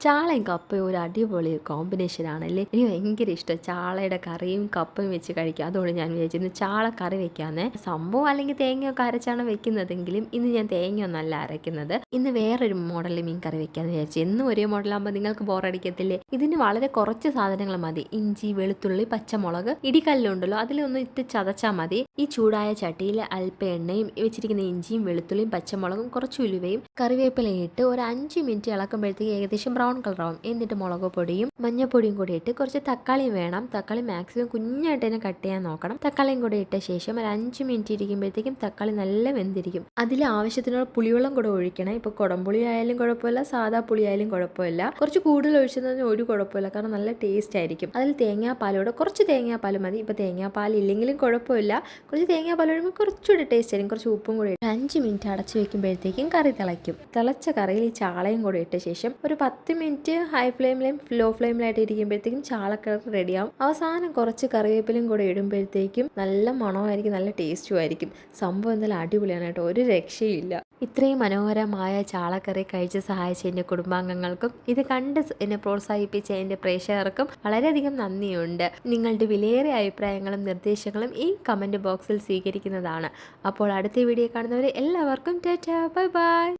ചാളയും കപ്പയും ഒരു അടിപൊളി കോമ്പിനേഷൻ ആണല്ലേ. എനിക്ക് ഭയങ്കര ഇഷ്ടം ചാളയുടെ കറിയും കപ്പയും വെച്ച് കഴിക്കാം. അതുകൊണ്ട് ഞാൻ വിചാരിച്ചിരുന്നു ചാള കറി വെക്കാന്ന്. സംഭവം അല്ലെങ്കിൽ തേങ്ങയൊക്കെ അരച്ചാണ് വെക്കുന്നതെങ്കിലും ഇന്ന് ഞാൻ തേങ്ങയൊന്നല്ല അരയ്ക്കുന്നത്. ഇന്ന് വേറൊരു മോഡലിൽ മീൻ കറി വെക്കാന്ന് വിചാരിച്ചു. എന്നും ഒരേ മോഡലാകുമ്പോൾ നിങ്ങൾക്ക് ബോറടിക്കത്തില്ലേ? ഇതിന് വളരെ കുറച്ച് സാധനങ്ങൾ മതി. ഇഞ്ചി, വെളുത്തുള്ളി, പച്ചമുളക്, ഇടിക്കല്ലുണ്ടല്ലോ അതിലൊന്ന് ഇട്ട് ചതച്ചാൽ മതി. ഈ ചൂടായ ചട്ടിയിൽ അല്പം എണ്ണയും വെച്ചിരിക്കുന്ന ഇഞ്ചിയും വെളുത്തുള്ളിയും പച്ചമുളകും കുറച്ച് ഉലുവയും കറിവേപ്പിലയും ഇട്ട് ഒരു 5 മിനിറ്റ് ഇളക്കുമ്പോഴത്തേക്ക് ഏകദേശം ബ്രൗൺ കളറാവും. എന്നിട്ട് മുളക് പൊടിയും മഞ്ഞപ്പൊടിയും കൂടി ഇട്ട് കുറച്ച് തക്കാളിയും വേണം. തക്കാളി മാക്സിമം കുഞ്ഞായിട്ട് തന്നെ കട്ട് ചെയ്യാൻ നോക്കണം. തക്കാളിയും കൂടി ഇട്ട ശേഷം ഒരു 5 മിനിറ്റ് ഇരിക്കുമ്പോഴത്തേക്കും തക്കാളി നല്ല വെന്തിരിക്കും. അതിൽ ആവശ്യത്തിനുള്ള പുളിവെള്ളം കൂടെ ഒഴിക്കണം. ഇപ്പോൾ കുടംപുളി ആയാലും കുഴപ്പമില്ല, സാധാ പുളി ആയാലും കുഴപ്പമില്ല. കുറച്ച് കൂടുതൽ ഒഴിച്ചതെന്ന് ഒരു കുഴപ്പമില്ല, കാരണം നല്ല ടേസ്റ്റ് ആയിരിക്കും. അതിൽ തേങ്ങാപ്പാലോടെ കുറച്ച് തേങ്ങാപ്പാൽ മതി. ഇപ്പോൾ തേങ്ങാപ്പാൽ ഇല്ലെങ്കിലും കുഴപ്പമില്ല, കുറച്ച് തേങ്ങാപ്പാൽ ഒഴിക്കുമ്പോൾ കുറച്ചുകൂടി ടേസ്റ്റ് ആയിരിക്കും. കുറച്ച് ഉപ്പും കൂടി 5 മിനിറ്റ് അടച്ചു വെക്കുമ്പോഴത്തേക്കും കറി തിളയ്ക്കും. തിളച്ച കറിയിൽ ഈ ചാളയും കൂടി ഇട്ട ശേഷം ഒരു 10 മിനിറ്റ് ഹൈ ഫ്ലെയിമിലും ലോ ഫ്ലെയിമിലായിട്ട് ഇരിക്കുമ്പോഴത്തേക്കും ചാളക്കറി റെഡിയാവും. അവസാനം കുറച്ച് കറിവേപ്പിലയും കൂടെ ഇടുമ്പോഴത്തേക്കും നല്ല മണമായിരിക്കും, നല്ല ടേസ്റ്റും ആയിരിക്കും. സംഭവം എന്തായാലും അടിപൊളിയാണ് കേട്ടോ, ഒരു രക്ഷയില്ല. ഇത്രയും മനോഹരമായ ചാളക്കറി കഴിച്ച് സഹായിച്ച എൻ്റെ കുടുംബാംഗങ്ങൾക്കും ഇത് കണ്ട് എന്നെ പ്രോത്സാഹിപ്പിച്ച എൻ്റെ പ്രേക്ഷകർക്കും വളരെയധികം നന്ദിയുണ്ട്. നിങ്ങളുടെ വിലയേറിയ അഭിപ്രായങ്ങളും നിർദ്ദേശങ്ങളും ഈ കമൻറ്റ് ബോക്സിൽ സ്വീകരിക്കുന്നതാണ്. അപ്പോൾ അടുത്ത വീഡിയോ കാണുന്നവരെ എല്ലാവർക്കും ടാറ്റാ, ബൈ ബൈ.